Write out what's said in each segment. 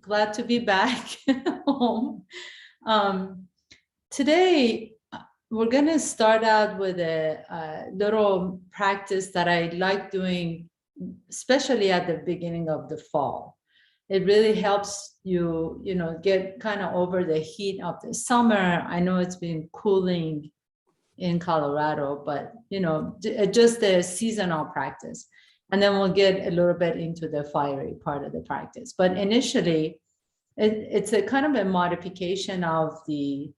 Glad to be back home. Today, we're going to start out with a little practice that I like doing, especially at the beginning of the fall. It really helps you, get kind of over the heat of the summer. I know it's been cooling in Colorado, but, just a seasonal practice. And then we'll get a little bit into the fiery part of the practice. But initially, it's a kind of a modification of the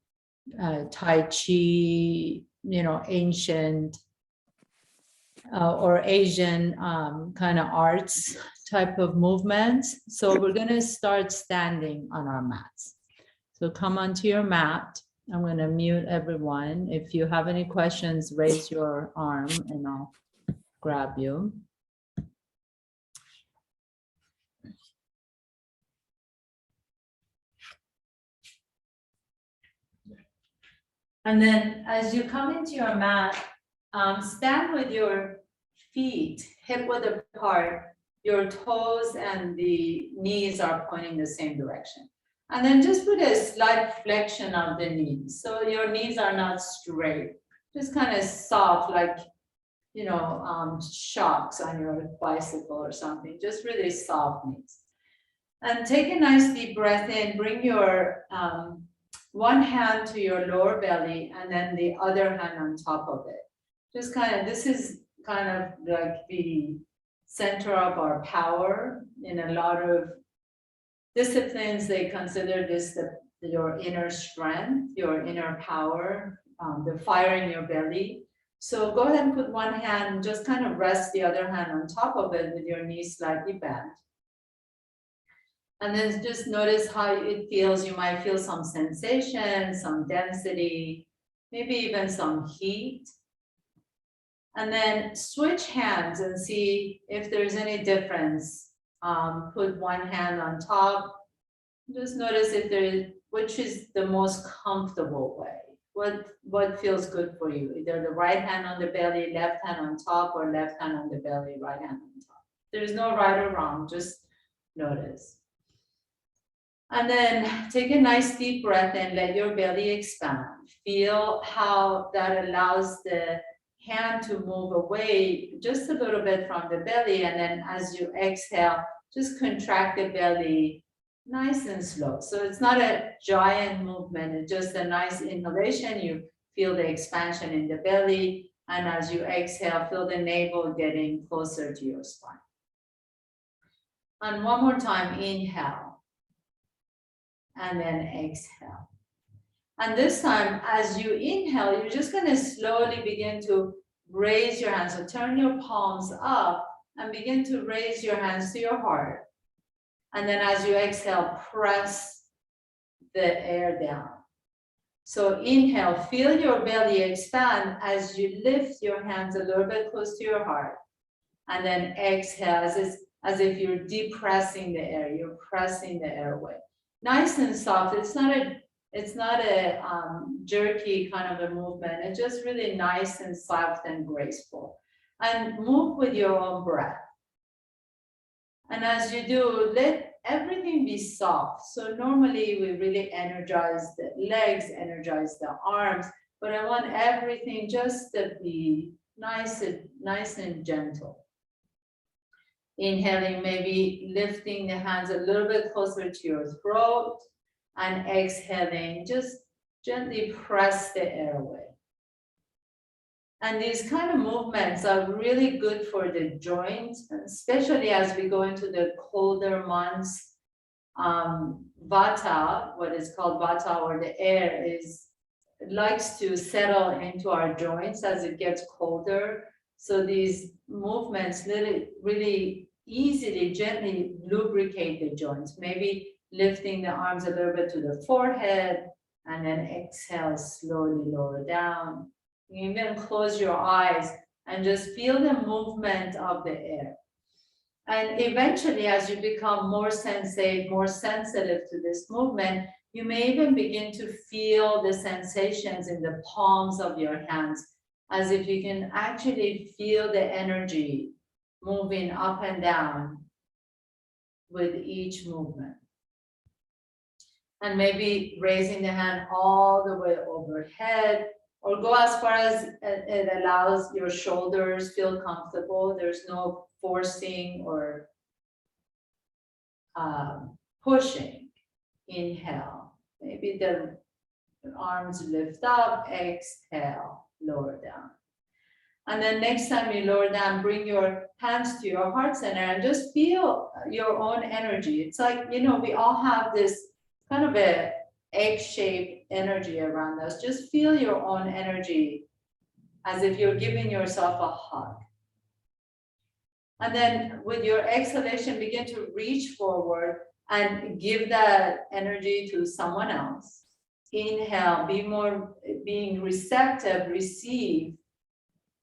Tai Chi, ancient or Asian kind of arts type of movements. So we're going to start standing on our mats. So come onto your mat. I'm going to mute everyone. If you have any questions, raise your arm and I'll grab you. And then as you come into your mat, stand with your feet hip width apart. Your toes and the knees are pointing the same direction. And then just put a slight flexion of the knees. So your knees are not straight, just kind of soft, like, shocks on your bicycle or something, just really soft knees. And take a nice deep breath in, bring your one hand to your lower belly and then the other hand on top of it. Just this is kind of like the center of our power. In a lot of disciplines, they consider this your inner strength, your inner power, the fire in your belly. So go ahead and put one hand, just kind of rest the other hand on top of it with your knees slightly bent. And then just notice how it feels. You might feel some sensation, some density, maybe even some heat. And then switch hands and see if there's any difference. Put one hand on top. Just notice which is the most comfortable way. What feels good for you? Either the right hand on the belly, left hand on top, or left hand on the belly, right hand on top. There's no right or wrong, just notice. And then take a nice deep breath in, let your belly expand. Feel how that allows the hand to move away just a little bit from the belly. And then as you exhale, just contract the belly nice and slow. So it's not a giant movement, it's just a nice inhalation. You feel the expansion in the belly. And as you exhale, feel the navel getting closer to your spine. And one more time, inhale. And then exhale. And this time, as you inhale, you're just going to slowly begin to raise your hands. So turn your palms up and begin to raise your hands to your heart. And then as you exhale, press the air down. So inhale, feel your belly expand as you lift your hands a little bit close to your heart. And then exhale as if you're depressing the air, you're pressing the air away. Nice and soft. It's not a jerky kind of a movement. It's just really nice and soft and graceful. And move with your own breath. And as you do, let everything be soft. So normally we really energize the legs, energize the arms, but I want everything just to be nice and gentle. Inhaling, maybe lifting the hands a little bit closer to your throat, and exhaling, just gently press the air away. And these kind of movements are really good for the joints, especially as we go into the colder months. Vata, what is called Vata, or the air, likes to settle into our joints as it gets colder. So these movements really easily, gently lubricate the joints. Maybe lifting the arms a little bit to the forehead, and then exhale, slowly lower down. You even close your eyes and just feel the movement of the air. And eventually, as you become more sensate, more sensitive to this movement, you may even begin to feel the sensations in the palms of your hands, as if you can actually feel the energy moving up and down with each movement. And maybe raising the hand all the way overhead, or go as far as it allows your shoulders feel comfortable. There's no forcing or pushing. Inhale. Maybe the arms lift up, exhale, lower down. And then next time you lower down, bring your hands to your heart center and just feel your own energy. It's like, we all have this kind of a egg-shaped energy around us. Just feel your own energy as if you're giving yourself a hug. And then with your exhalation, begin to reach forward and give that energy to someone else. Inhale, being receptive, receive.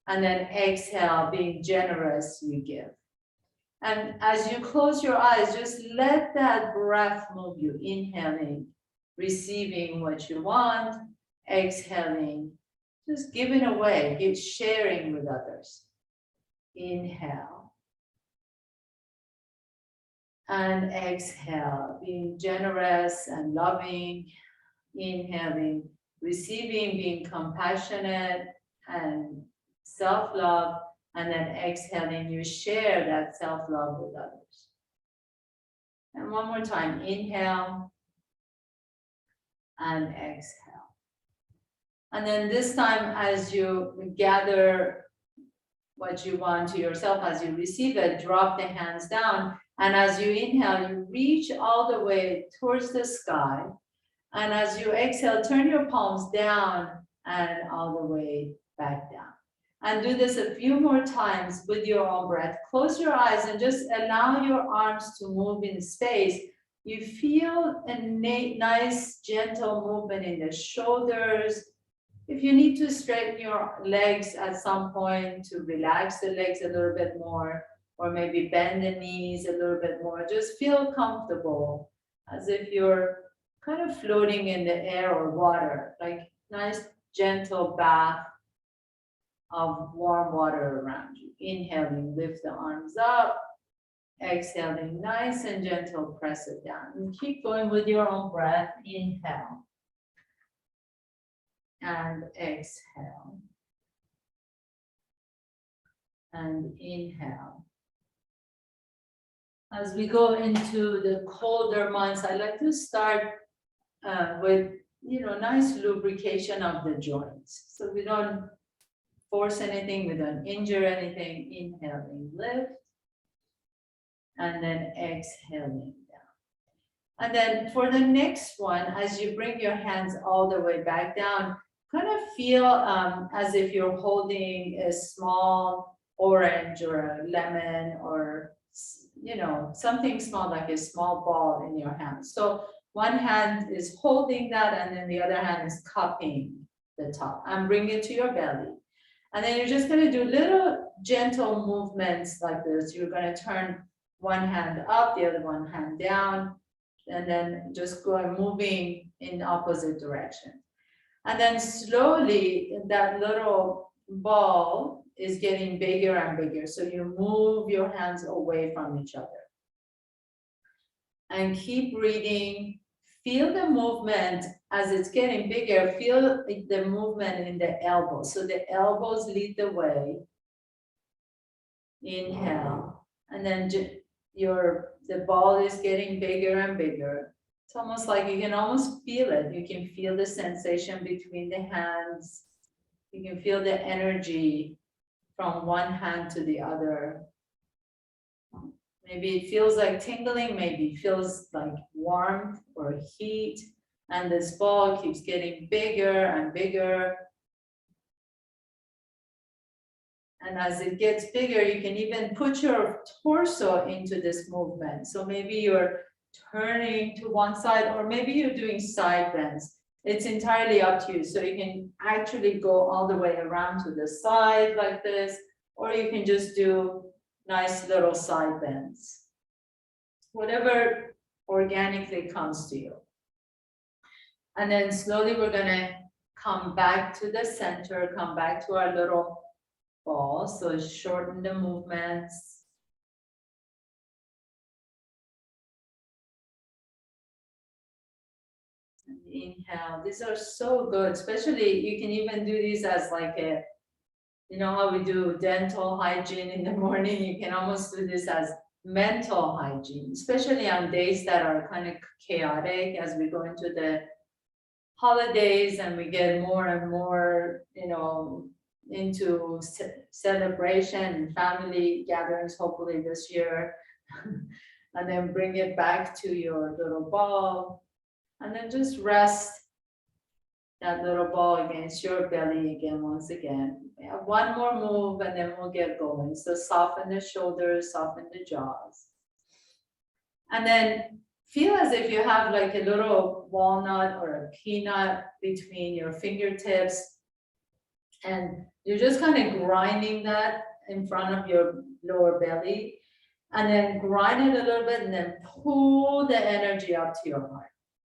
And then exhale, being generous, you give. And as you close your eyes, just let that breath move you. Inhaling, receiving what you want. Exhaling, just giving away, sharing with others. Inhale. And exhale, being generous and loving. Inhaling, receiving, being compassionate and self-love. And then exhaling, you share that self-love with others. And one more time, inhale and exhale. And then this time, as you gather what you want to yourself, as you receive it, drop the hands down. And as you inhale, you reach all the way towards the sky. And as you exhale, turn your palms down and all the way back down. And do this a few more times with your own breath. Close your eyes and just allow your arms to move in space. You feel a nice, gentle movement in the shoulders. If you need to straighten your legs at some point to relax the legs a little bit more, or maybe bend the knees a little bit more, just feel comfortable as if you're kind of floating in the air or water, like nice, gentle bath of warm water around you. Inhaling, lift the arms up. Exhaling, nice and gentle, press it down. And keep going with your own breath. Inhale. And exhale. And inhale. As we go into the colder months, I like to start with, nice lubrication of the joints. So we don't force anything, we don't injure anything. Inhaling, lift. And then exhaling down. And then for the next one, as you bring your hands all the way back down, kind of feel as if you're holding a small orange or a lemon or, something small, like a small ball in your hand. So one hand is holding that, and then the other hand is cupping the top, and bring it to your belly. And then you're just going to do little gentle movements like this. You're going to turn one hand up, the other one hand down, and then just go moving in opposite direction. And then slowly that little ball is getting bigger and bigger. So you move your hands away from each other. And keep breathing. Feel the movement as it's getting bigger. Feel the movement in the elbows. So the elbows lead the way. Inhale. And then the ball is getting bigger and bigger. It's almost like you can almost feel it. You can feel the sensation between the hands. You can feel the energy from one hand to the other. Maybe it feels like tingling, maybe it feels like warmth or heat. And this ball keeps getting bigger and bigger. And as it gets bigger, you can even put your torso into this movement. So maybe you're turning to one side, or maybe you're doing side bends. It's entirely up to you. So you can actually go all the way around to the side like this, or you can just do nice little side bends. Whatever organically comes to you. And then slowly we're gonna come back to the center, come back to our little ball. So shorten the movements. Inhale. These are so good, especially you can even do these as like a, you know how we do dental hygiene in the morning, you can almost do this as mental hygiene, especially on days that are kind of chaotic as we go into the holidays and we get more and more, you know, into celebration and family gatherings, hopefully this year. And then bring it back to your little ball and then just rest that little ball against your belly again, once again. We have one more move and then we'll get going. So soften the shoulders, soften the jaws. And then feel as if you have like a little walnut or a peanut between your fingertips. And you're just kind of grinding that in front of your lower belly. And then grind it a little bit and then pull the energy up to your heart.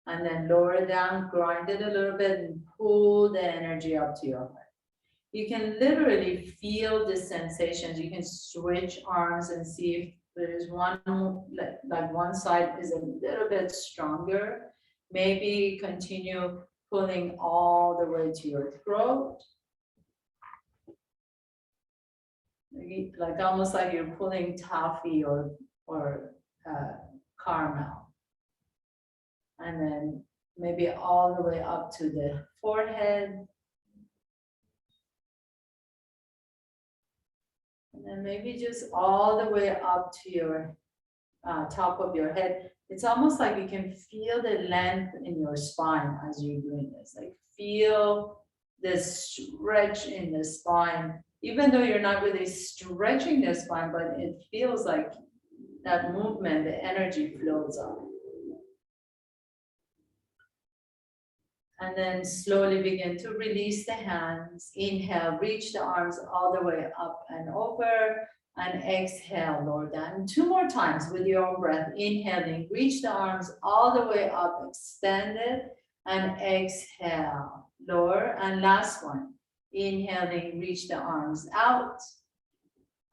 And then lower it down, grind it a little bit and pull the energy up to your heart. You can literally feel the sensations. You can switch arms and see if there's one, like one side is a little bit stronger. Maybe continue pulling all the way to your throat. Like almost like you're pulling toffee or caramel. And then maybe all the way up to the forehead. And then maybe just all the way up to your top of your head. It's almost like you can feel the length in your spine as you're doing this. Like feel the stretch in the spine, even though you're not really stretching the spine, but it feels like that movement, the energy flows up. And then slowly begin to release the hands. Inhale, reach the arms all the way up and over. And exhale, lower down. 2 more times with your own breath. Inhaling, reach the arms all the way up, extend it. And exhale, lower. And last one. Inhaling, reach the arms out.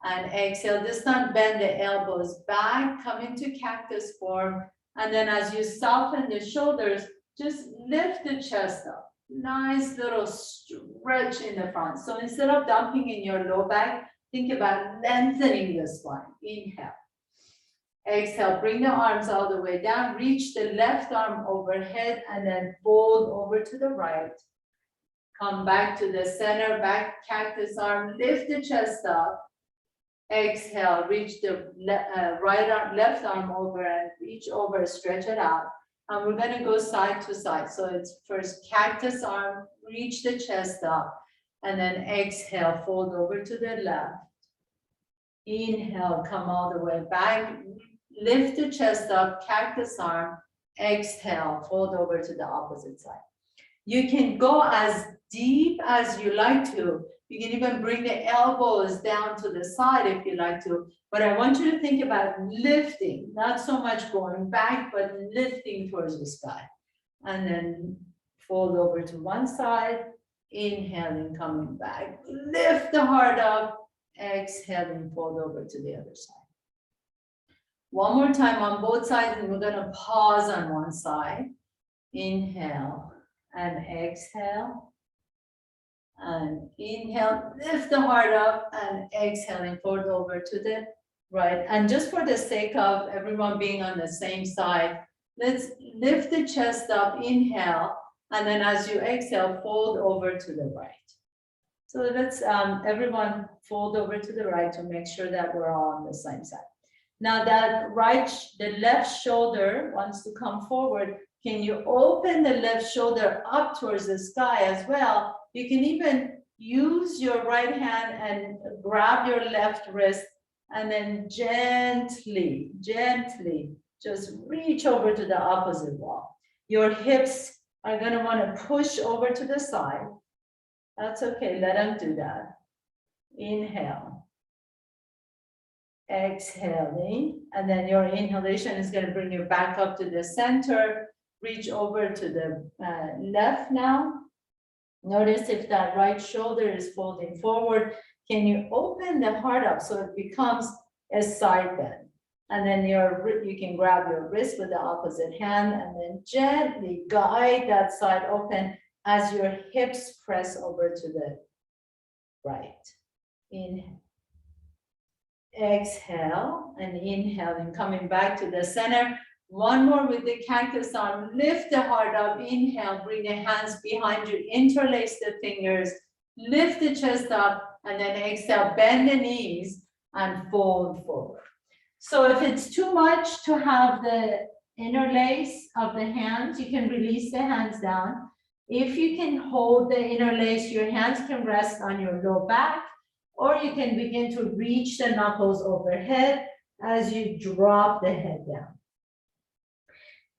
And exhale, this time bend the elbows back, come into cactus form. And then as you soften the shoulders, just lift the chest up. Nice little stretch in the front. So instead of dumping in your low back, think about lengthening the spine. Inhale. Exhale, bring the arms all the way down. Reach the left arm overhead and then fold over to the right. Come back to the center, back cactus arm. Lift the chest up. Exhale, reach the right arm, left arm over and reach over, stretch it out. And we're going to go side to side. So it's first cactus arm, reach the chest up, and then exhale, fold over to the left. Inhale, come all the way back, lift the chest up, cactus arm, exhale, fold over to the opposite side. You can go as deep as you like to. You can even bring the elbows down to the side if you like to. But I want you to think about lifting, not so much going back, but lifting towards the sky. And then fold over to one side, inhaling, coming back. Lift the heart up, exhaling, fold over to the other side. One more time on both sides, and we're gonna pause on one side. Inhale and exhale. And inhale, lift the heart up and exhaling, fold over to the right. And just for the sake of everyone being on the same side, let's lift the chest up, inhale, and then as you exhale, fold over to the right. So let's everyone fold over to the right to make sure that we're all on the same side. Now that the left shoulder wants to come forward. Can you open the left shoulder up towards the sky as well? You can even use your right hand and grab your left wrist and then gently, just reach over to the opposite wall. Your hips are going to want to push over to the side. That's okay. Let them do that. Inhale. Exhaling. And then your inhalation is going to bring you back up to the center. Reach over to the left now. Notice if that right shoulder is folding forward, can you open the heart up so it becomes a side bend? And then you can grab your wrist with the opposite hand and then gently guide that side open as your hips press over to the right. Inhale. Exhale and inhale and coming back to the center. One more with the cactus arm. Lift the heart up. Inhale, bring the hands behind you. Interlace the fingers. Lift the chest up and then exhale. Bend the knees and fold forward. So if it's too much to have the interlace of the hands, you can release the hands down. If you can hold the interlace, your hands can rest on your low back, or you can begin to reach the knuckles overhead as you drop the head down.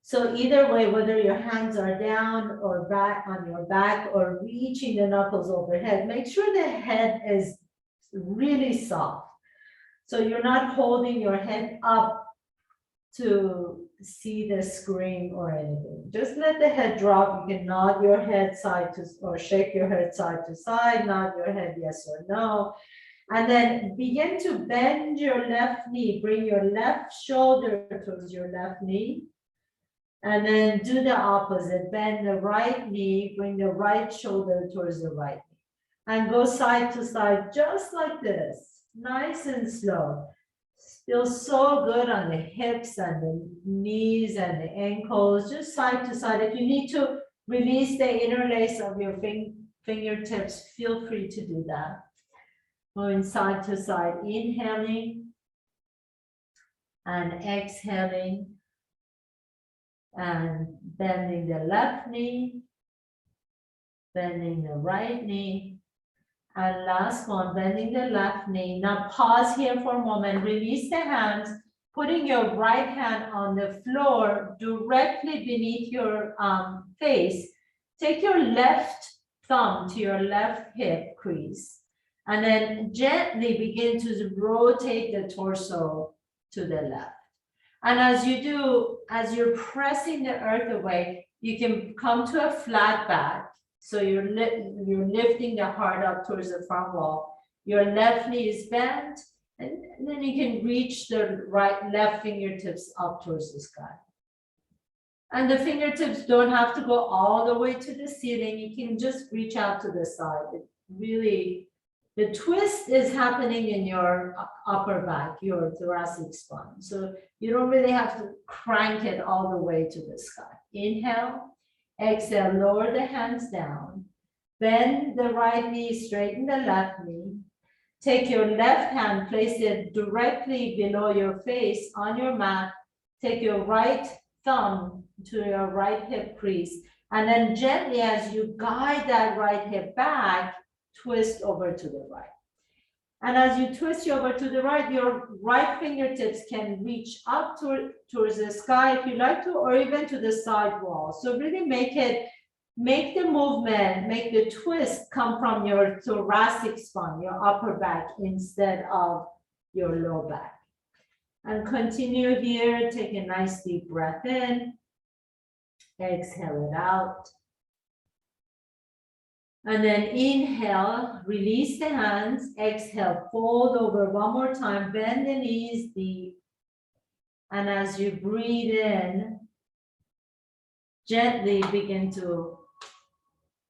So either way, whether your hands are down or back on your back or reaching the knuckles overhead, make sure the head is really soft. So you're not holding your head up to see the screen or anything. Just let the head drop. You can nod your head side to, or shake your head side to side, nod your head yes or no. And then begin to bend your left knee. Bring your left shoulder towards your left knee. And then do the opposite. Bend the right knee, bring the right shoulder towards the right knee. And go side to side just like this. Nice and slow. Feels so good on the hips and the knees and the ankles, just side to side. If you need to release the interlace of your fingertips, feel free to do that. Going side to side, inhaling and exhaling and bending the left knee, bending the right knee. And last one, bending the left knee. Now pause here for a moment, release the hands, putting your right hand on the floor directly beneath your face. Take your left thumb to your left hip crease, and then gently begin to rotate the torso to the left. And as you do, as you're pressing the earth away, you can come to a flat back. So you're lifting the heart up towards the front wall. Your left knee is bent, and then you can reach the left fingertips up towards the sky. And the fingertips don't have to go all the way to the ceiling. You can just reach out to the side. It really, the twist is happening in your upper back, your thoracic spine. So you don't really have to crank it all the way to the sky. Inhale. Exhale, lower the hands down. Bend the right knee, straighten the left knee. Take your left hand, place it directly below your face on your mat. Take your right thumb to your right hip crease. And then gently, as you guide that right hip back, twist over to the right. And as you twist you over to the right, your right fingertips can reach up towards the sky if you like to, or even to the side wall. So really make the movement, make the twist come from your thoracic spine, your upper back, instead of your low back. And continue here, take a nice deep breath in, exhale it out. And then inhale, release the hands, exhale, fold over one more time, bend the knees deep. And as you breathe in, gently begin to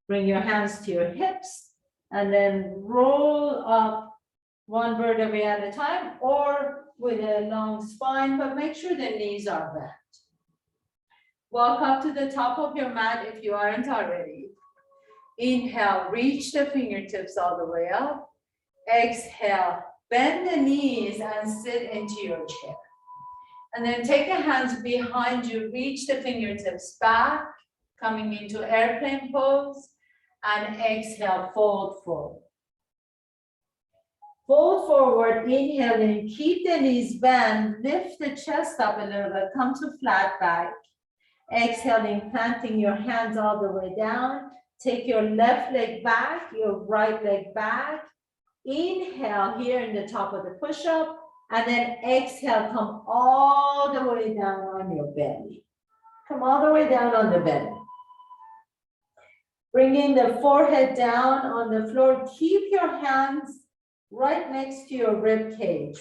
bring your hands to your hips and then roll up one vertebrae at a time or with a long spine, but make sure the knees are bent. Walk up to the top of your mat if you aren't already. Inhale, reach the fingertips all the way up. Exhale, bend the knees and sit into your chair. And then take the hands behind you, reach the fingertips back, coming into airplane pose, and exhale, fold forward. Fold forward, inhaling, keep the knees bent, lift the chest up a little bit, come to flat back. Exhaling, planting your hands all the way down. Take your left leg back, your right leg back. Inhale here in the top of the push-up, and then exhale, come all the way down on your belly. Come all the way down on the belly. Bringing the forehead down on the floor. Keep your hands right next to your rib cage,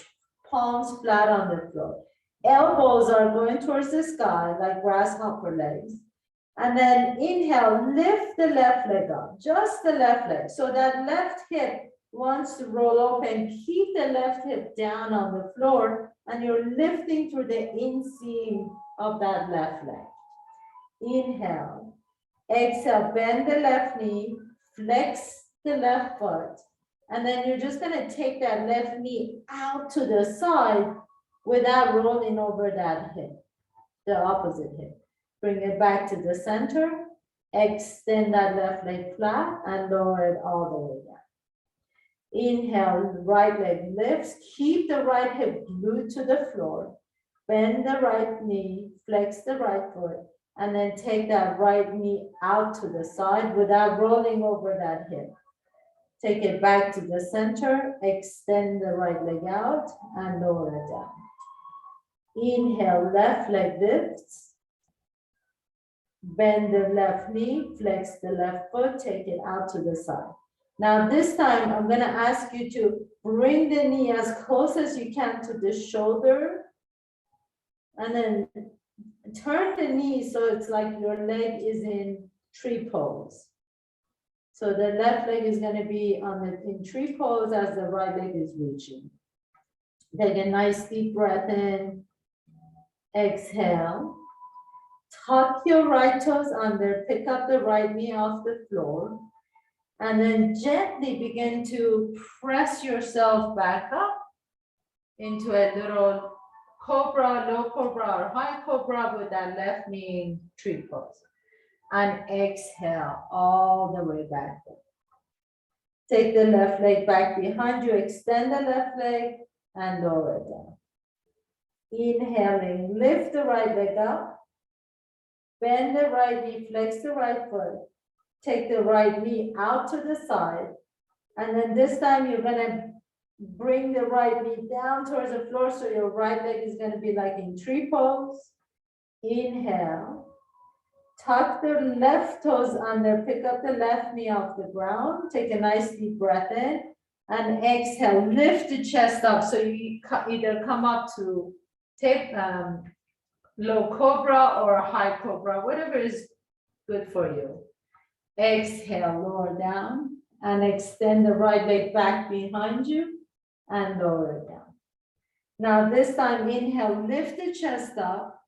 palms flat on the floor. Elbows are going towards the sky like grasshopper legs. And then inhale, lift the left leg up, just the left leg. So that left hip wants to roll open. Keep the left hip down on the floor, and you're lifting through the inseam of that left leg. Inhale. Exhale, bend the left knee, flex the left foot, and then you're just going to take that left knee out to the side without rolling over that hip, the opposite hip. Bring it back to the center, extend that left leg flat and lower it all the way down. Inhale, right leg lifts, keep the right hip glued to the floor, bend the right knee, flex the right foot, and then take that right knee out to the side without rolling over that hip. Take it back to the center, extend the right leg out and lower it down. Inhale, left leg lifts. Bend the left knee, flex the left foot, take it out to the side. Now this time, I'm gonna ask you to bring the knee as close as you can to the shoulder. And then turn the knee so it's like your leg is in tree pose. So the left leg is gonna be in tree pose as the right leg is reaching. Take a nice deep breath in. Exhale. Tuck your right toes under, pick up the right knee off the floor, and then gently begin to press yourself back up into a little cobra, low cobra, or high cobra with that left knee in tree pose. And exhale all the way back up. Take the left leg back behind you, extend the left leg, and lower it down. Inhaling, lift the right leg up. Bend the right knee, flex the right foot. Take the right knee out to the side. And then this time you're gonna bring the right knee down towards the floor so your right leg is gonna be like in tree pose. Inhale. Tuck the left toes under, pick up the left knee off the ground. Take a nice deep breath in. And exhale, lift the chest up. So you either come up to take low cobra or high cobra, whatever is good for you. Exhale, lower down and extend the right leg back behind you and lower it down. Now this time, inhale, lift the chest up,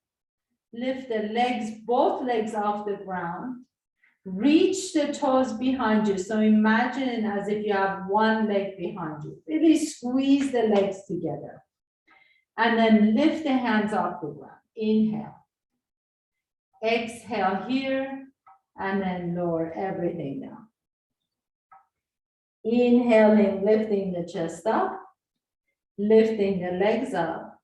lift the legs, both legs off the ground, reach the toes behind you. So imagine as if you have one leg behind you. Really squeeze the legs together. And then lift the hands off the ground. Inhale. Exhale here, and then lower everything down. Inhaling, lifting the chest up, lifting the legs up,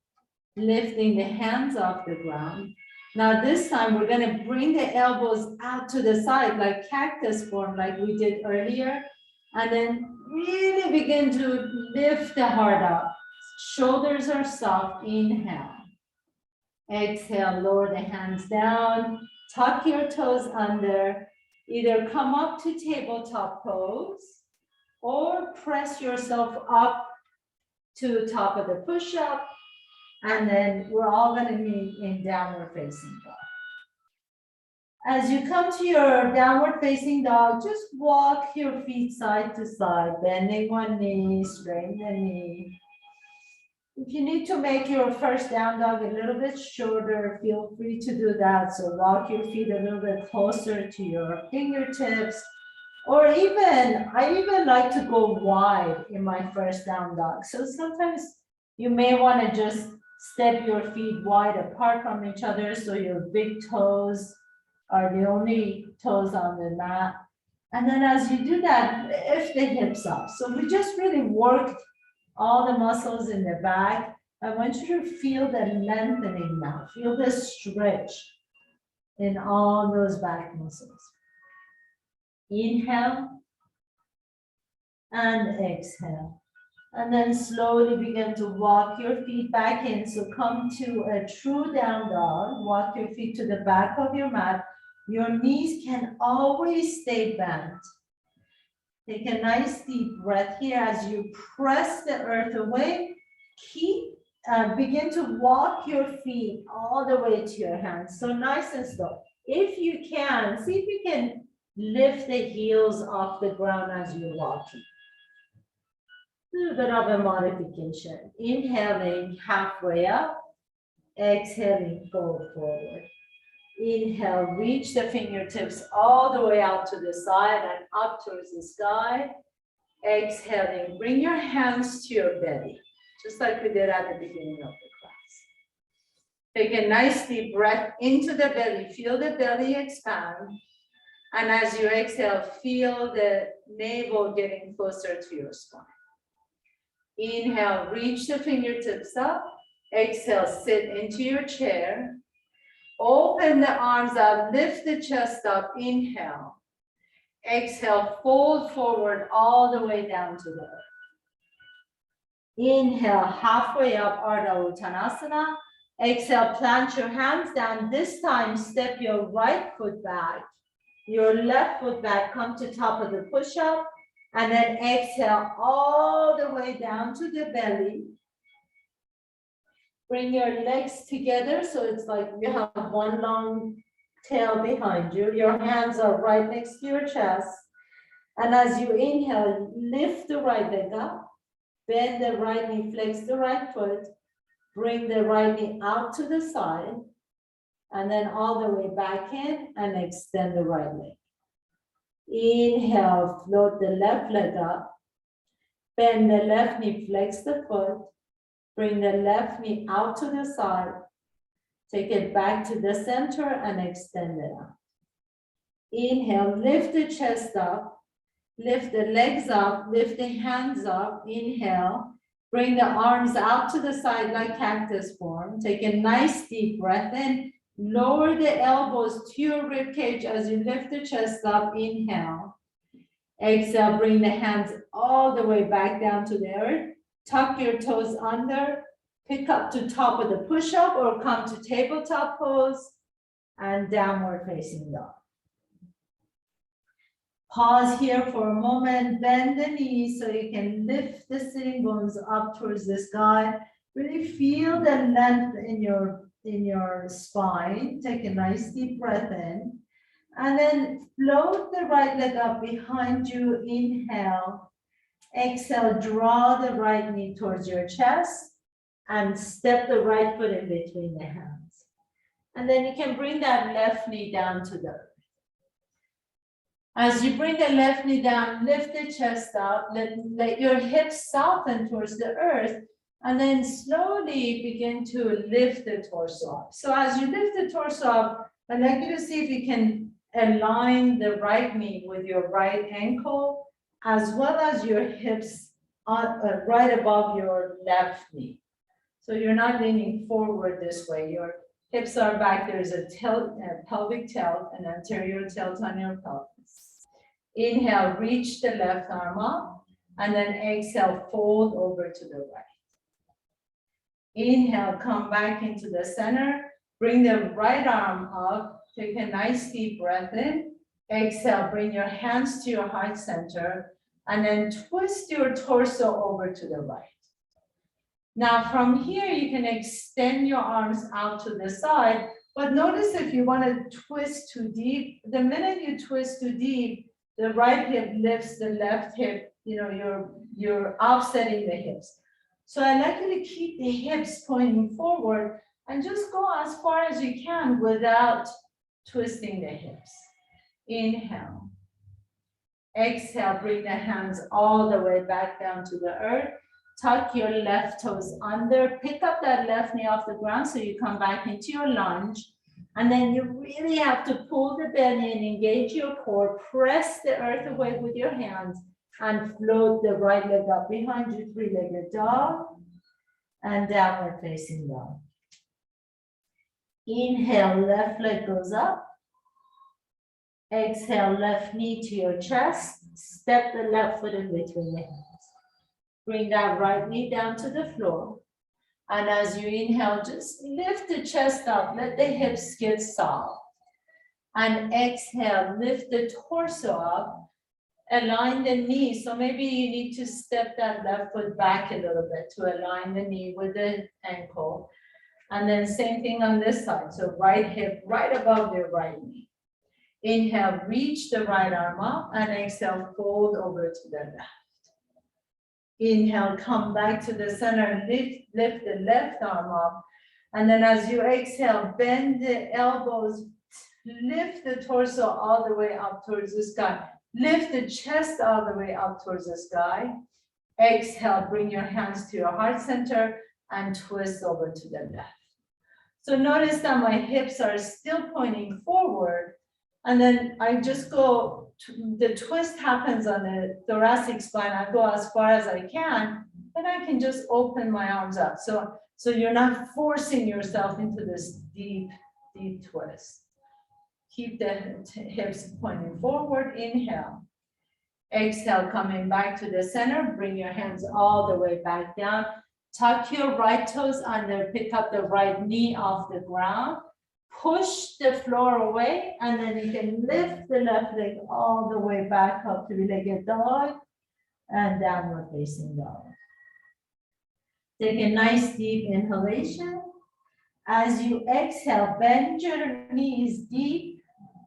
lifting the hands off the ground. Now this time we're gonna bring the elbows out to the side like cactus form like we did earlier, and then really begin to lift the heart up. Shoulders are soft, inhale. Exhale, lower the hands down, tuck your toes under, either come up to tabletop pose or press yourself up to the top of the push-up, and then we're all gonna be in downward facing dog. As you come to your downward facing dog, just walk your feet side to side, bending one knee, straighten the knee. If you need to make your first down dog a little bit shorter, feel free to do that. So walk your feet a little bit closer to your fingertips, or I even like to go wide in my first down dog. So sometimes you may want to just step your feet wide apart from each other so your big toes are the only toes on the mat. And then as you do that, lift the hips up. So we just really worked all the muscles in the back. I want you to feel the lengthening now. Feel the stretch in all those back muscles. Inhale and exhale. And then slowly begin to walk your feet back in. So come to a true down dog. Walk your feet to the back of your mat. Your knees can always stay bent. Take a nice deep breath here as you press the earth away. Keep begin to walk your feet all the way to your hands. So nice and slow. If you can, see if you can lift the heels off the ground as you're walking. A little bit of a modification. Inhaling halfway up, exhaling, fold forward. Inhale, reach the fingertips all the way out to the side and up towards the sky. Exhaling, bring your hands to your belly, just like we did at the beginning of the class. Take a nice deep breath into the belly. Feel the belly expand. And as you exhale, feel the navel getting closer to your spine. Inhale, reach the fingertips up. Exhale, sit into your chair. Open the arms up, lift the chest up. Inhale. Exhale, fold forward all the way down to the earth. Inhale, halfway up, Ardha Uttanasana. Exhale, plant your hands down. This time, step your right foot back, your left foot back, come to top of the push-up, and then exhale all the way down to the belly. Bring your legs together so it's like you have one long tail behind you. Your hands are right next to your chest. And as you inhale, lift the right leg up, bend the right knee, flex the right foot, bring the right knee out to the side, and then all the way back in and extend the right leg. Inhale, float the left leg up, bend the left knee, flex the foot, bring the left knee out to the side, take it back to the center and extend it out. Inhale, lift the chest up, lift the legs up, lift the hands up. Inhale, bring the arms out to the side like cactus form. Take a nice deep breath in. Lower the elbows to your rib cage as you lift the chest up. Inhale. Exhale, bring the hands all the way back down to the earth. Tuck your toes under. Pick up to top of the push-up or come to tabletop pose and downward facing dog. Pause here for a moment, bend the knees so you can lift the sitting bones up towards the sky. Really feel the length in your spine. Take a nice deep breath in. And then float the right leg up behind you. Inhale. Exhale, draw the right knee towards your chest and step the right foot in between the hands. And then you can bring that left knee down to the earth. As you bring the left knee down, lift the chest up, let your hips soften towards the earth, and then slowly begin to lift the torso up. So as you lift the torso up, I'd like you to see if you can align the right knee with your right ankle, as well as your hips right above your left knee. So you're not leaning forward this way. Your hips are back. There's a tilt, a pelvic tilt, an anterior tilt on your pelvis. Inhale, reach the left arm up, and then exhale, fold over to the right. Inhale, come back into the center. Bring the right arm up. Take a nice deep breath in. Exhale, bring your hands to your heart center, and then twist your torso over to the right. Now from here, you can extend your arms out to the side, but notice if you want to twist too deep, the minute you twist too deep, the right hip lifts the left hip, you're offsetting the hips. So I'd like you to keep the hips pointing forward and just go as far as you can without twisting the hips. Inhale. Exhale, bring the hands all the way back down to the earth. Tuck your left toes under, pick up that left knee off the ground so you come back into your lunge. And then you really have to pull the belly and engage your core, press the earth away with your hands and float the right leg up behind you, three-legged dog and downward facing dog. Inhale, left leg goes up. Exhale, left knee to your chest. Step the left foot in between the hands. Bring that right knee down to the floor. And as you inhale, just lift the chest up. Let the hips get soft. And exhale, lift the torso up. align the knee. So maybe you need to step that left foot back a little bit to align the knee with the ankle. And then same thing on this side. So right hip right above your right knee. Inhale, reach the right arm up, and exhale, fold over to the left. Inhale, come back to the center, lift the left arm up. And then as you exhale, bend the elbows, lift the torso all the way up towards the sky. Lift the chest all the way up towards the sky. Exhale, bring your hands to your heart center and twist over to the left. So notice that my hips are still pointing forward. And then I just go, the twist happens on the thoracic spine. I go as far as I can, then I can just open my arms up. So you're not forcing yourself into this deep, deep twist. Keep the hips pointing forward, inhale. Exhale, coming back to the center, bring your hands all the way back down. Tuck your right toes under, pick up the right knee off the ground. Push the floor away, and then you can lift the left leg all the way back up to three-legged dog and downward facing dog. Take a nice deep inhalation. As you exhale, bend your knees deep,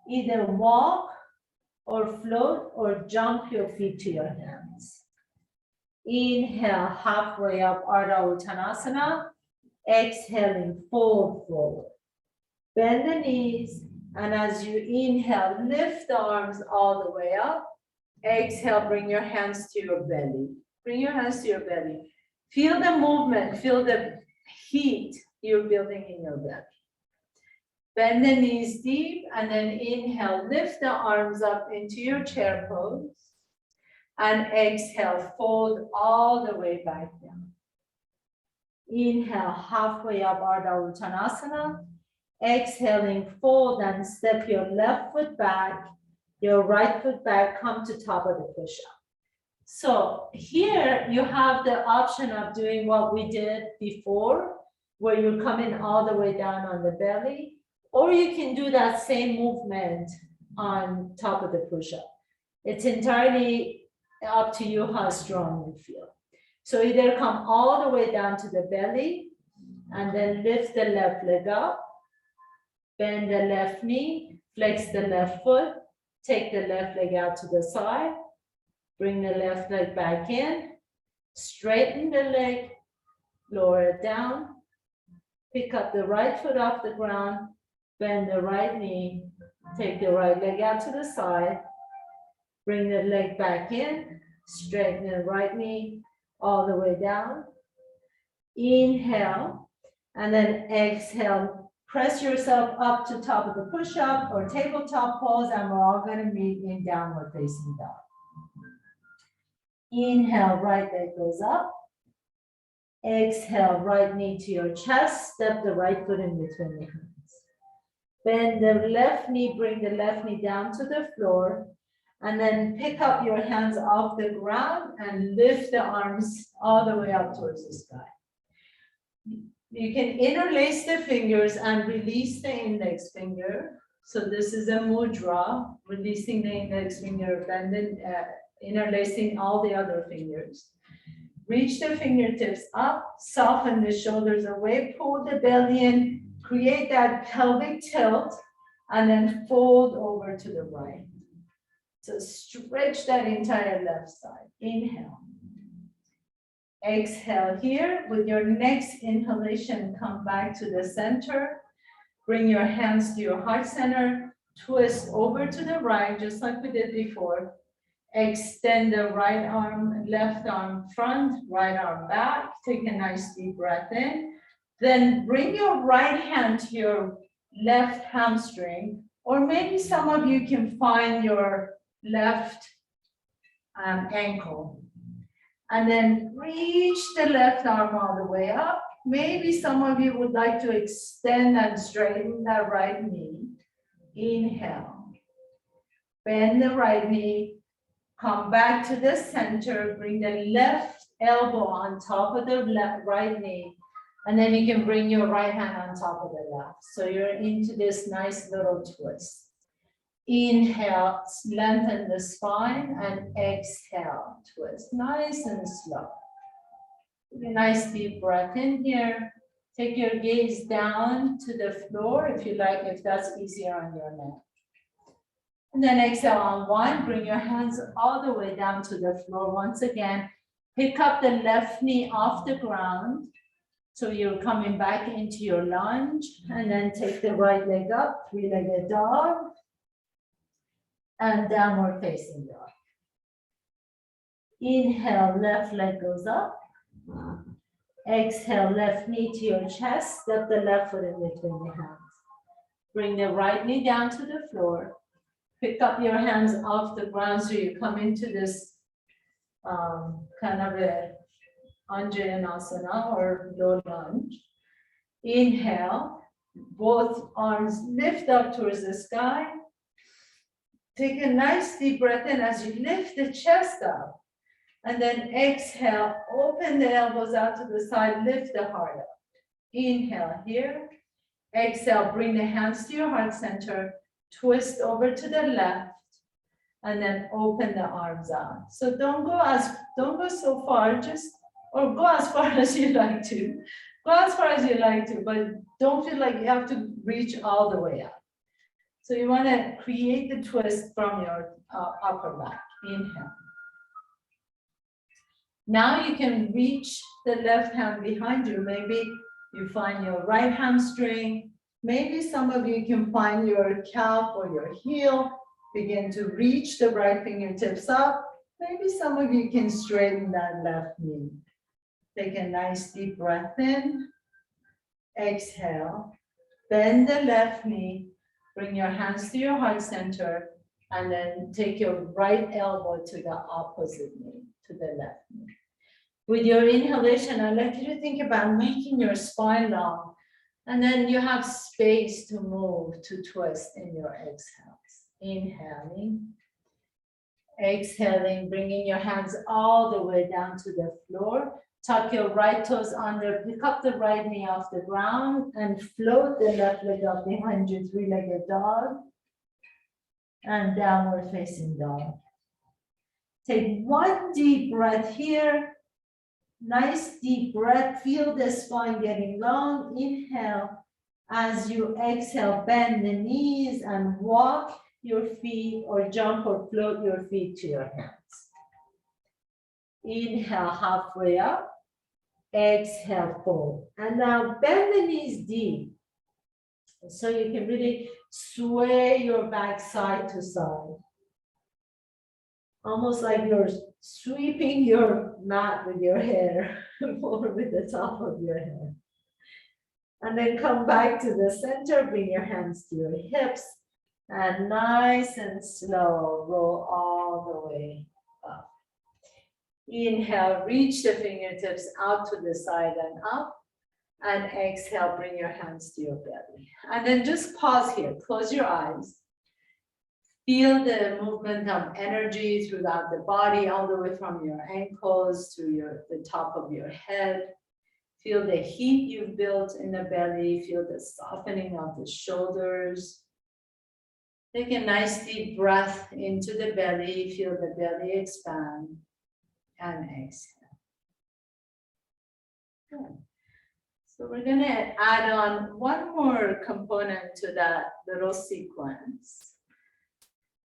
either walk or float or jump your feet to your hands. Inhale, halfway up, Ardha Uttanasana. Exhaling, fold forward. Bend the knees, and as you inhale, lift the arms all the way up. Exhale, bring your hands to your belly. Bring your hands to your belly. Feel the movement, feel the heat you're building in your belly. Bend the knees deep, and then inhale, lift the arms up into your chair pose. And exhale, fold all the way back down. Inhale, halfway up, Ardha Uttanasana. Exhaling, fold and step your left foot back, your right foot back, come to top of the push-up. So here you have the option of doing what we did before, where you're coming all the way down on the belly, or you can do that same movement on top of the push-up. It's entirely up to you how strong you feel. So either come all the way down to the belly, and then lift the left leg up. Bend the left knee, flex the left foot, take the left leg out to the side, bring the left leg back in, straighten the leg, lower it down, pick up the right foot off the ground, bend the right knee, take the right leg out to the side, bring the leg back in, straighten the right knee all the way down. Inhale, and then exhale. Press yourself up to top of the push-up or tabletop pose, and we're all going to meet in downward facing dog. Inhale, right leg goes up. Exhale, right knee to your chest. Step the right foot in between the hands. Bend the left knee, bring the left knee down to the floor, and then pick up your hands off the ground and lift the arms all the way up towards the sky. You can interlace the fingers and release the index finger. So this is a mudra, releasing the index finger, bending, interlacing all the other fingers. Reach the fingertips up, soften the shoulders away, pull the belly in, create that pelvic tilt, and then fold over to the right. So stretch that entire left side. Inhale. Exhale here. With your next inhalation, come back to the center. Bring your hands to your heart center. Twist over to the right, just like we did before. Extend the right arm, left arm front, right arm back. Take a nice deep breath in. Then bring your right hand to your left hamstring, or maybe some of you can find your left ankle. And then reach the left arm all the way up. Maybe some of you would like to extend and straighten that right knee. Inhale. Bend the right knee. Come back to the center. Bring the left elbow on top of the right knee. And then you can bring your right hand on top of the left. So you're into this nice little twist. Inhale, lengthen the spine, and exhale, twist. Nice and slow. Take a nice deep breath in here. Take your gaze down to the floor if you like, if that's easier on your neck. And then exhale on one, bring your hands all the way down to the floor. Once again, pick up the left knee off the ground. So you're coming back into your lunge, and then take the right leg up, three-legged dog, and downward facing dog. Inhale, left leg goes up. Exhale, left knee to your chest, step the left foot in between the hands. Bring the right knee down to the floor. Pick up your hands off the ground so you come into this kind of a Anjaneyasana or low lunge. Inhale, both arms lift up towards the sky. Take a nice deep breath in as you lift the chest up. And then exhale, open the elbows out to the side, lift the heart up. Inhale here. Exhale, bring the hands to your heart center, twist over to the left, and then open the arms out. So don't go so far, or go as far as you like to. Go as far as you like to, but don't feel like you have to reach all the way up. So you want to create the twist from your upper back. Inhale. Now you can reach the left hand behind you. Maybe you find your right hamstring. Maybe some of you can find your calf or your heel. Begin to reach the right fingertips up. Maybe some of you can straighten that left knee. Take a nice deep breath in. Exhale. Bend the left knee. Bring your hands to your heart center. And then take your right elbow to the opposite knee, to the left knee. With your inhalation, I'd like you to think about making your spine long. And then you have space to move, to twist in your exhales. Inhaling. Exhaling, bringing your hands all the way down to the floor. Tuck your right toes under, pick up the right knee off the ground, and float the left leg up behind you, three-legged dog. And downward facing dog. Take one deep breath here. Nice deep breath. Feel the spine getting long. Inhale. As you exhale, bend the knees and walk your feet or jump or float your feet to your hands. Inhale, halfway up. Exhale, fold. And now bend the knees deep. So you can really sway your back side to side. Almost like you're sweeping your mat with your hair or with the top of your head. And then come back to the center, bring your hands to your hips, and nice and slow, roll all the way up. Inhale, reach the fingertips out to the side and up. And exhale, bring your hands to your belly. And then just pause here, close your eyes. Feel the movement of energy throughout the body, all the way from your ankles to the top of your head. Feel the heat you've built in the belly. Feel the softening of the shoulders. Take a nice deep breath into the belly. Feel the belly expand and exhale. Good. So we're going to add on one more component to that little sequence.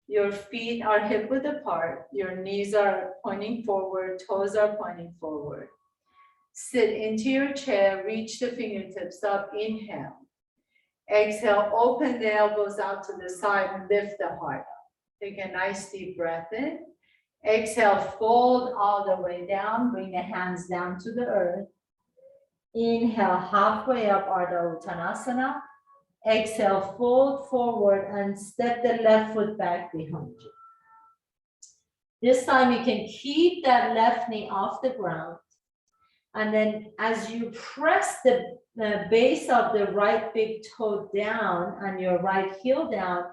Your feet are hip width apart. Your knees are pointing forward. Toes are pointing forward. Sit into your chair. Reach the fingertips up. Inhale. Exhale. Open the elbows out to the side and lift the heart up. Take a nice deep breath in. Exhale. Fold all the way down. Bring the hands down to the earth. Inhale. Halfway up, Ardha Uttanasana. Exhale, fold forward and step the left foot back behind you. This time you can keep that left knee off the ground. And then as you press the base of the right big toe down and your right heel down,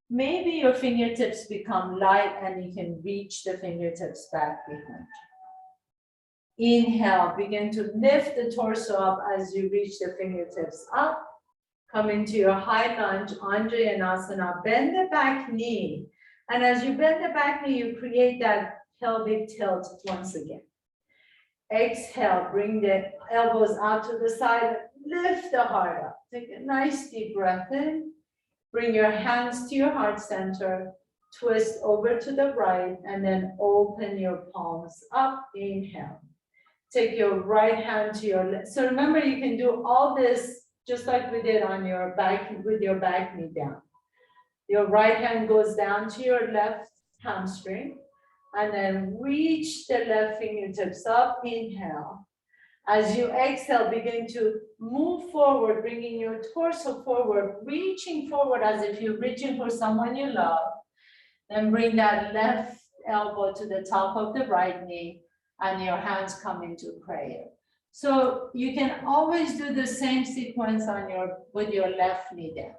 maybe your fingertips become light and you can reach the fingertips back behind you. Inhale, begin to lift the torso up as you reach the fingertips up. Come into your high lunge, Anjayanasana, bend the back knee. And as you bend the back knee, you create that pelvic tilt once again. Exhale, bring the elbows out to the side, lift the heart up. Take a nice deep breath in. Bring your hands to your heart center, twist over to the right, and then open your palms up. Inhale. Take your right hand to your left. So remember, you can do all this just like we did on your back, with your back knee down. Your right hand goes down to your left hamstring, and then reach the left fingertips up. Inhale. As you exhale, begin to move forward, bringing your torso forward, reaching forward as if you're reaching for someone you love. Then bring that left elbow to the top of the right knee, and your hands come into prayer. So you can always do the same sequence with your left knee down.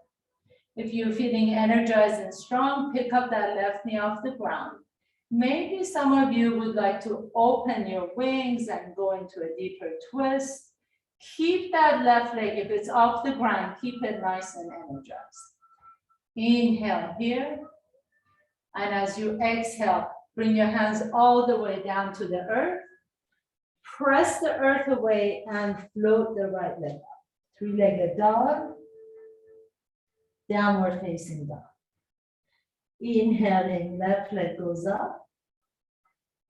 If you're feeling energized and strong, pick up that left knee off the ground. Maybe some of you would like to open your wings and go into a deeper twist. Keep that left leg, if it's off the ground, keep it nice and energized. Inhale here. And as you exhale, bring your hands all the way down to the earth. Press the earth away and float the right leg up. Three-legged dog. Downward facing dog. Inhaling, left leg goes up.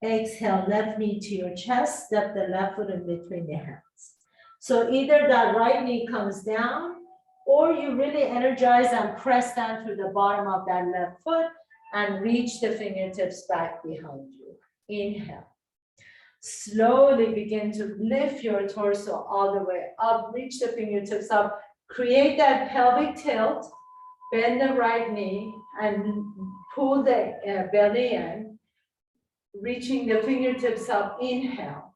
Exhale, left knee to your chest, step the left foot in between your hands. So either that right knee comes down, or you really energize and press down through the bottom of that left foot and reach the fingertips back behind you. Inhale. Slowly begin to lift your torso all the way up, reach the fingertips up, create that pelvic tilt, bend the right knee and pull the belly in, reaching the fingertips up. Inhale.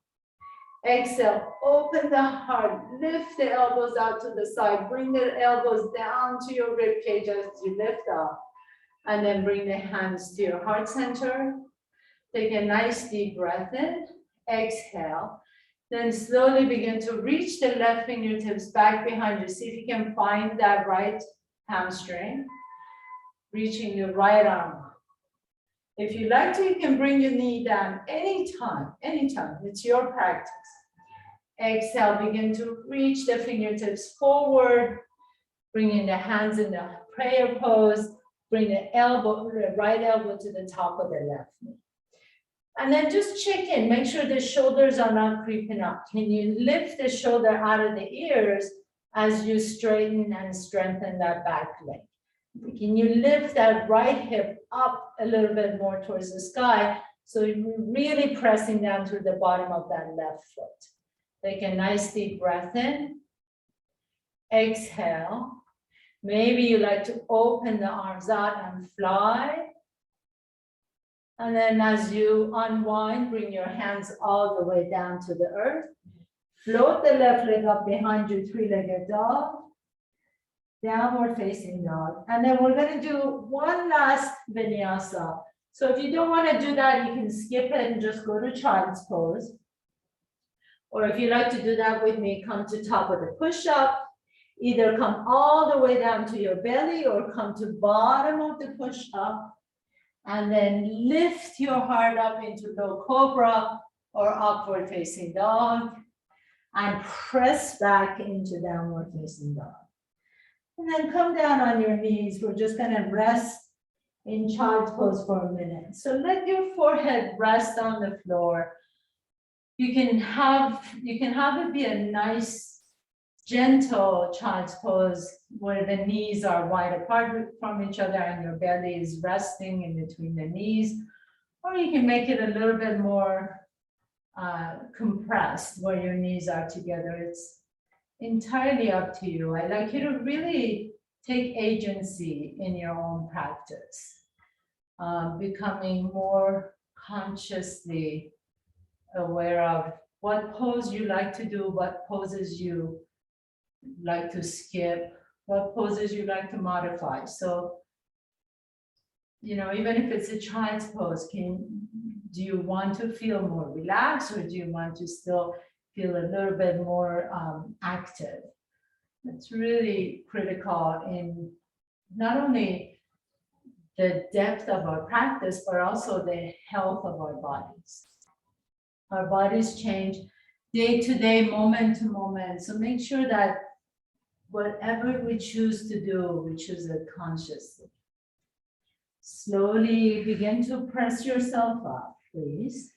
Exhale, open the heart, lift the elbows out to the side, bring the elbows down to your rib cage as you lift up, and then bring the hands to your heart center. Take a nice deep breath in, exhale, then slowly begin to reach the left fingertips back behind you. See if you can find that right hamstring, reaching your right arm up. If you like to, you can bring your knee down anytime, it's your practice. Exhale, begin to reach the fingertips forward, bringing the hands in the prayer pose, bring the right elbow to the top of the left knee. And then just check in, make sure the shoulders are not creeping up. Can you lift the shoulder out of the ears as you straighten and strengthen that back leg? Can you lift that right hip up a little bit more towards the sky? So you're really pressing down through the bottom of that left foot. Take a nice deep breath in. Exhale. Maybe you like to open the arms out and fly. And then as you unwind, bring your hands all the way down to the earth. Float the left leg up behind you, three-legged dog. Downward facing dog. And then we're going to do one last vinyasa. So if you don't want to do that, you can skip it and just go to child's pose. Or if you like to do that with me, come to top of the push-up. Either come all the way down to your belly or come to bottom of the push-up. And then lift your heart up into low cobra or upward facing dog. And press back into downward facing dog. And then come down on your knees. We're just going to rest in child's pose for a minute. So let your forehead rest on the floor. You can have it be a nice, gentle child's pose where the knees are wide apart from each other and your belly is resting in between the knees. Or you can make it a little bit more compressed where your knees are together. It's entirely up to you. I'd like you to really take agency in your own practice, becoming more consciously aware of what pose you like to do, what poses you like to skip, what poses you like to modify. So, even if it's a child's pose, do you want to feel more relaxed or do you want to still feel a little bit more active? It's really critical in not only the depth of our practice, but also the health of our bodies. Our bodies change day to day, moment to moment. So make sure that whatever we choose to do, we choose it consciously. Slowly begin to press yourself up, please.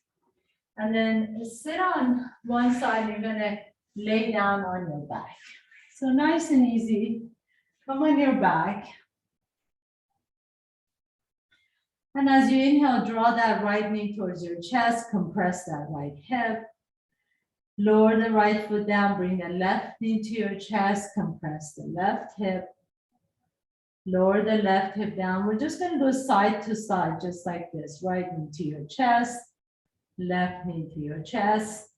And then sit on one side, you're gonna lay down on your back. So nice and easy, come on your back. And as you inhale, draw that right knee towards your chest, compress that right hip. Lower the right foot down, bring the left knee to your chest, compress the left hip. Lower the left hip down. We're just gonna go side to side, just like this. Right knee to your chest, left knee to your chest.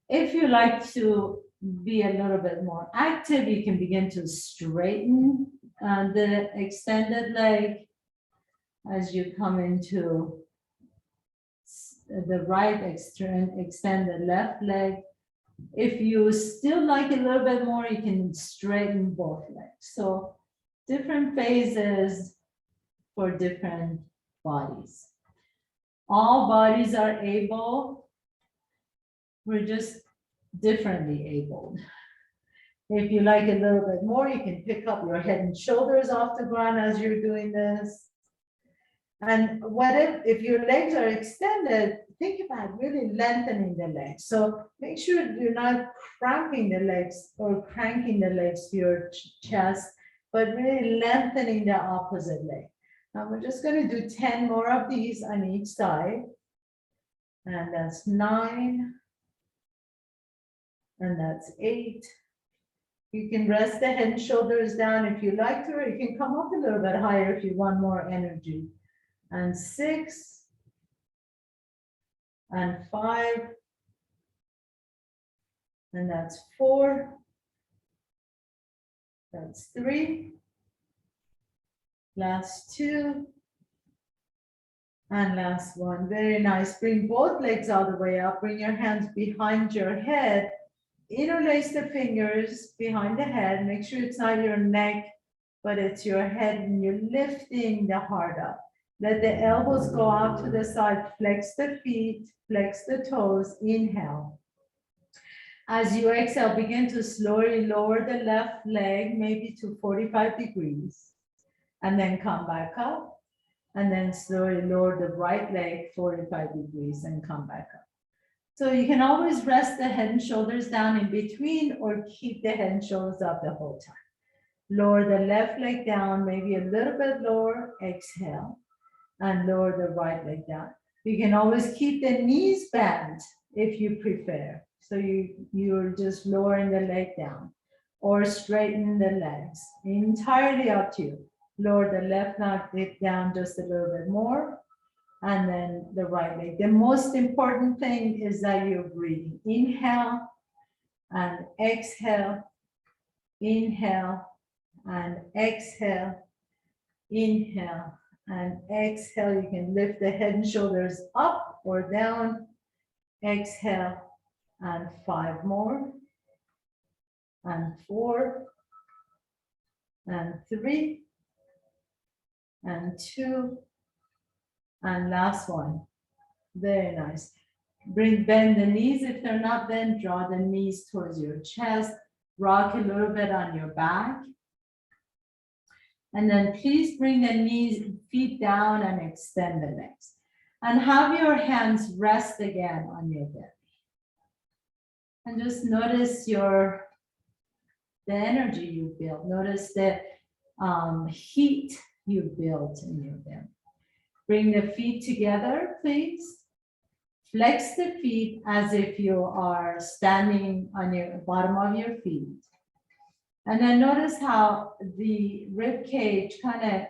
If you like to be a little bit more active, you can begin to straighten the extended leg as you come into the right extend the left leg. If you still like a little bit more, you can straighten both legs. So different phases for different bodies. All bodies are able. We're just differently abled. If you like a little bit more, you can pick up your head and shoulders off the ground as you're doing this. And what if your legs are extended, think about really lengthening the legs. So make sure you're not cramping the legs or cranking the legs to your chest, but really lengthening the opposite leg. Now we're just going to do 10 more of these on each side. And that's 9. And that's 8. You can rest the head and shoulders down if you like to, or you can come up a little bit higher if you want more energy. And 6. And 5. And that's 4. That's 3. Last 2. And last 1. Very nice. Bring both legs all the way up. Bring your hands behind your head. Interlace the fingers behind the head. Make sure it's not your neck, but it's your head, and you're lifting the heart up. Let the elbows go out to the side. Flex the feet, flex the toes. Inhale. As you exhale, begin to slowly lower the left leg, maybe to 45 degrees, and then come back up, and then slowly lower the right leg 45 degrees and come back up. So you can always rest the head and shoulders down in between, or keep the head and shoulders up the whole time. Lower the left leg down, maybe a little bit lower, exhale, and lower the right leg down. You can always keep the knees bent if you prefer. So you're just lowering the leg down, or straighten the legs. Entirely up to you. Lower the left leg down just a little bit more, and then the right leg. The most important thing is that you're breathing. Inhale and exhale. Inhale and exhale. Inhale and exhale. You can lift the head and shoulders up or down. Exhale, and 5 more. And 4. And 3. And 2. And last one. Very nice. Bend the knees. If they're not bent, draw the knees towards your chest. Rock a little bit on your back. And then please bring the knees, feet down, and extend the legs. And have your hands rest again on your belly. And just notice the energy you build. Notice the heat you built in your belly. Bring the feet together, please. Flex the feet as if you are standing on your bottom of your feet. And then notice how the rib cage kind of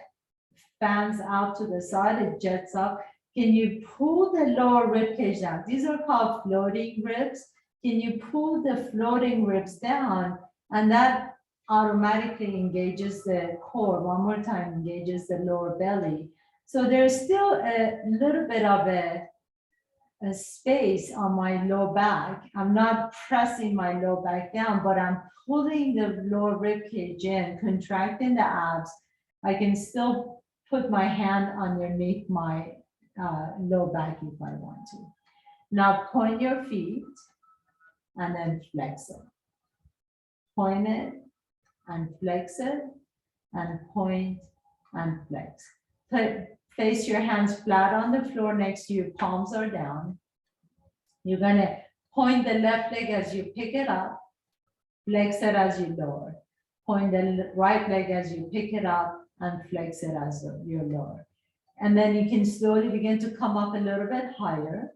fans out to the side, it jets up. Can you pull the lower rib cage down? These are called floating ribs. Can you pull the floating ribs down? And that automatically engages the core. One more time, engages the lower belly. So there's still a little bit of a a space on my low back. I'm not pressing my low back down, but I'm pulling the lower rib cage in, contracting the abs. I can still put my hand underneath my low back if I want to. Now point your feet and then flex it. Point it and flex it and point and flex. Place your hands flat on the floor next to you, palms are down. You're gonna point the left leg as you pick it up, flex it as you lower. Point the right leg as you pick it up and flex it as you lower. And then you can slowly begin to come up a little bit higher.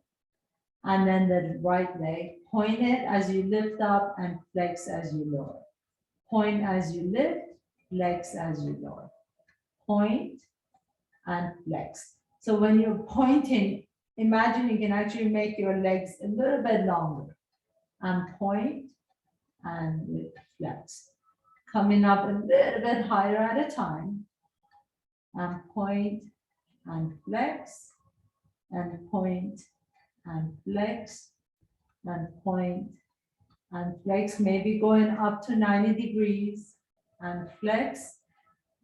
And then the right leg, point it as you lift up and flex as you lower. Point as you lift, flex as you lower. Point and flex. So when you're pointing, imagine you can actually make your legs a little bit longer and point and flex. Coming up a little bit higher at a time and point and flex and point and flex and point and flex, maybe going up to 90 degrees and flex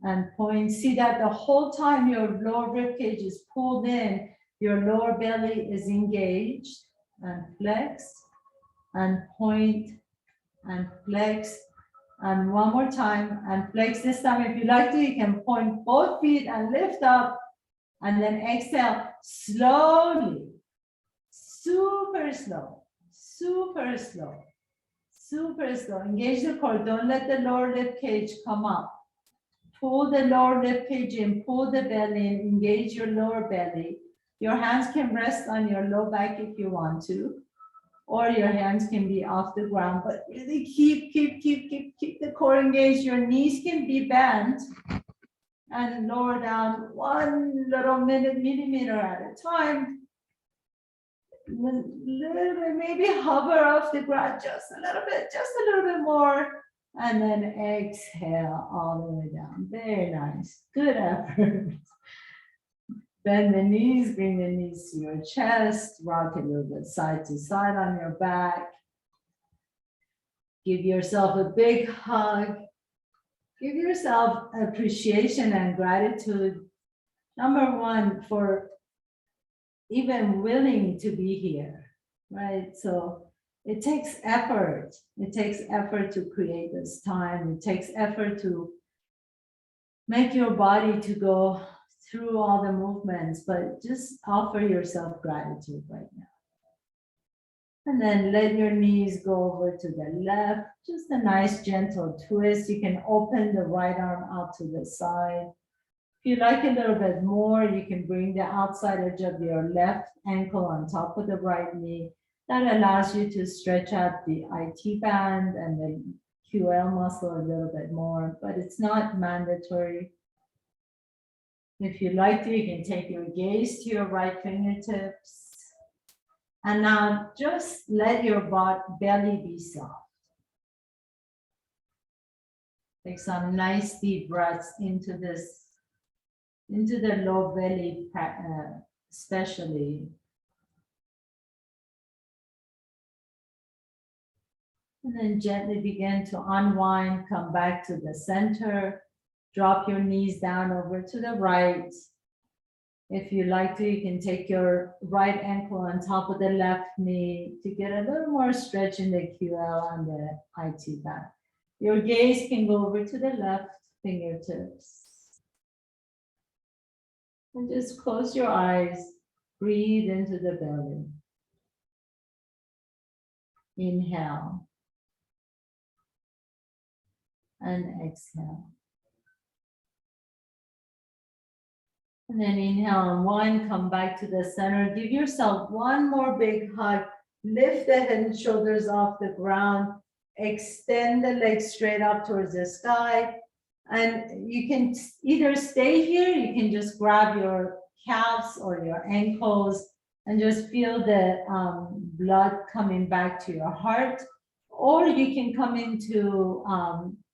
and point. See that the whole time your lower rib cage is pulled in, your lower belly is engaged and flex and point and flex and one more time and flex. This time, if you like to, you can point both feet and lift up and then exhale slowly, super slow, super slow, super slow. Engage the core. Don't let the lower rib cage come up. Pull the lower rib cage in, pull the belly in, engage your lower belly. Your hands can rest on your low back if you want to, or your hands can be off the ground, but really keep the core engaged. Your knees can be bent and lower down one little millimeter at a time. Little bit, maybe hover off the ground just a little bit more. And then exhale all the way down. Very nice. Good effort. Bend the knees, bring the knees to your chest, rock a little bit side to side on your back. Give yourself a big hug. Give yourself appreciation and gratitude. Number one, for even willing to be here, right? So it takes effort. It takes effort to create this time. It takes effort to make your body to go through all the movements, but just offer yourself gratitude right now. And then let your knees go over to the left, just a nice gentle twist. You can open the right arm out to the side. If you like a little bit more, you can bring the outside edge of your left ankle on top of the right knee. That allows you to stretch out the IT band and the QL muscle a little bit more, but it's not mandatory. If you like to, you can take your gaze to your right fingertips. And now just let your belly be soft. Take some nice deep breaths into the low belly, especially. And then gently begin to unwind, come back to the center. Drop your knees down over to the right. If you like to, you can take your right ankle on top of the left knee to get a little more stretch in the QL and the IT band. Your gaze can go over to the left fingertips. And just close your eyes, breathe into the belly. Inhale. And exhale. And then inhale on one, come back to the center. Give yourself one more big hug. Lift the head and shoulders off the ground. Extend the legs straight up towards the sky. And you can either stay here, you can just grab your calves or your ankles and just feel the blood coming back to your heart. Or you can come into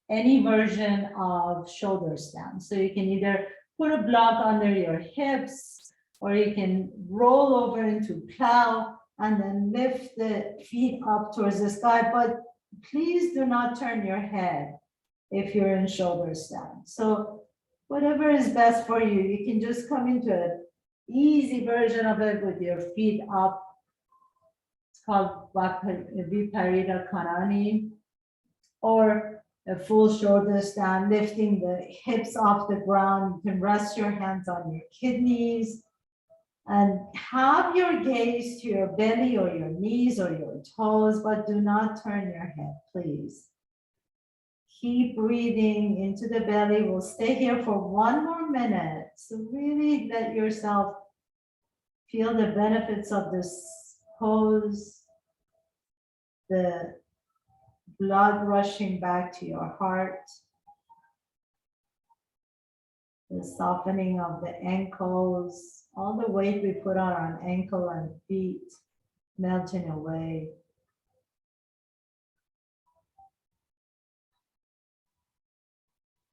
any version of shoulder stand. So you can either put a block under your hips, or you can roll over into plow and then lift the feet up towards the sky, but please do not turn your head if you're in shoulder stand. So whatever is best for you, you can just come into an easy version of it with your feet up. It's called Viparita Kanani, or a full shoulder stand, lifting the hips off the ground. You can rest your hands on your kidneys and have your gaze to your belly or your knees or your toes, but do not turn your head, please. Keep breathing into the belly. We'll stay here for 1 more minute. So really let yourself feel the benefits of this pose, the blood rushing back to your heart, the softening of the ankles, all the weight we put on our ankle and feet melting away.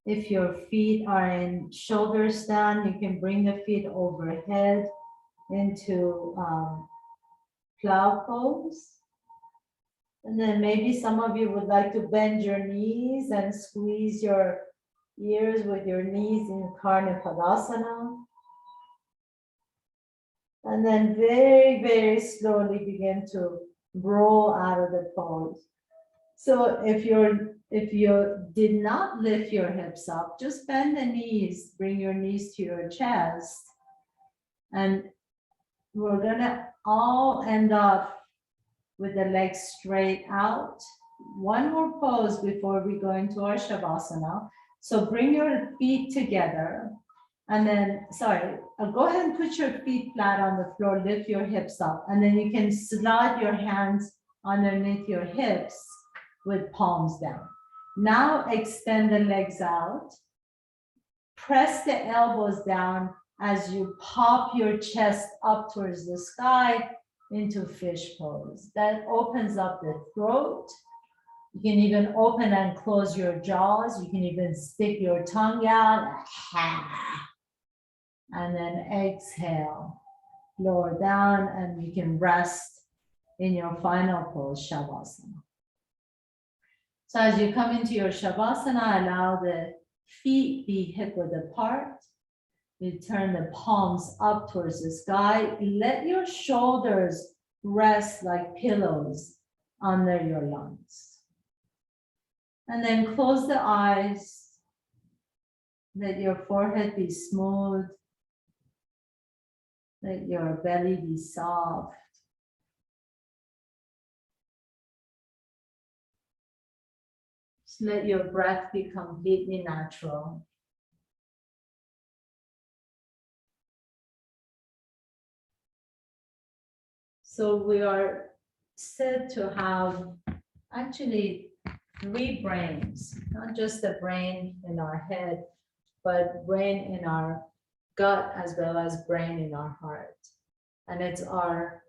If your feet are in shoulder stand, you can bring the feet overhead into plow pose. And then maybe some of you would like to bend your knees and squeeze your ears with your knees in Karna Padasana. And then very, very slowly begin to roll out of the pose. So if you did not lift your hips up, just bend the knees, bring your knees to your chest. And we're gonna all end up with the legs straight out. 1 more pose before we go into our Shavasana. So bring your feet together and then, go ahead and put your feet flat on the floor, lift your hips up, and then you can slide your hands underneath your hips with palms down. Now extend the legs out. Press the elbows down as you pop your chest up towards the sky into fish pose. That opens up the throat. You can even open and close your jaws. You can even stick your tongue out. And then exhale, lower down, and you can rest in your final pose, Shavasana. So as you come into your Shavasana, allow the feet be hip width apart. You turn the palms up towards the sky. Let your shoulders rest like pillows under your lungs. And then close the eyes. Let your forehead be smooth. Let your belly be soft. Just let your breath be completely natural. So we are said to have actually 3 brains, not just the brain in our head, but brain in our gut as well as brain in our heart. And it's all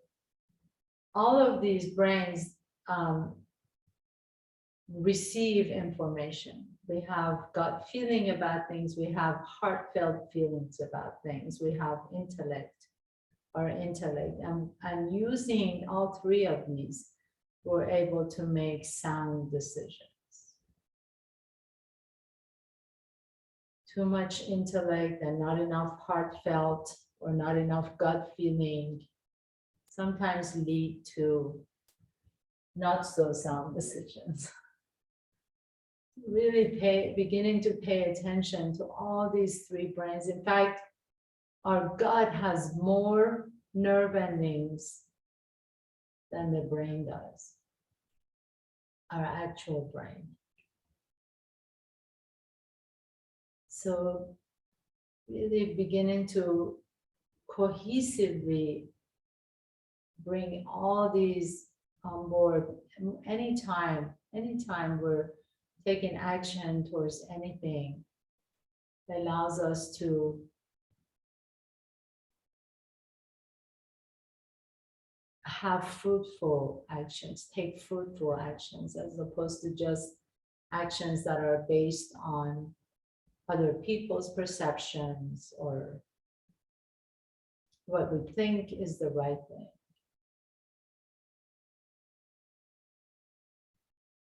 of these brains receive information. We have gut feeling about things, we have heartfelt feelings about things, we have intellect, and using all 3 of these, we're able to make sound decisions. Too much intellect and not enough heartfelt or not enough gut feeling sometimes lead to not so sound decisions. Really beginning to pay attention to all these 3 brains. In fact, our gut has more nerve endings than the brain does, our actual brain. So really beginning to cohesively bring all these on board. Anytime we're taking action towards anything, allows us to have fruitful actions, take fruitful actions, as opposed to just actions that are based on other people's perceptions or what we think is the right thing.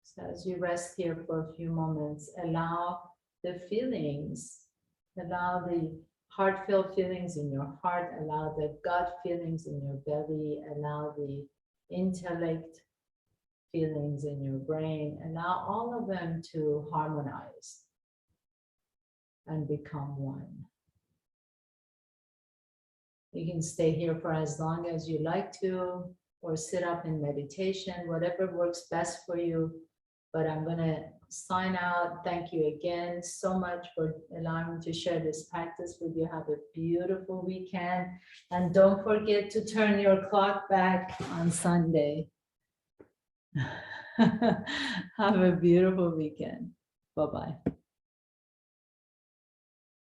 So as you rest here for a few moments, allow the feelings, allow the heartfelt feelings in your heart, allow the gut feelings in your belly, allow the intellect feelings in your brain, allow all of them to harmonize and become one. You can stay here for as long as you like to, or sit up in meditation, whatever works best for you. But I'm gonna sign out. Thank you again so much for allowing me to share this practice with you. Have a beautiful weekend. And don't forget to turn your clock back on Sunday. Have a beautiful weekend. Bye-bye.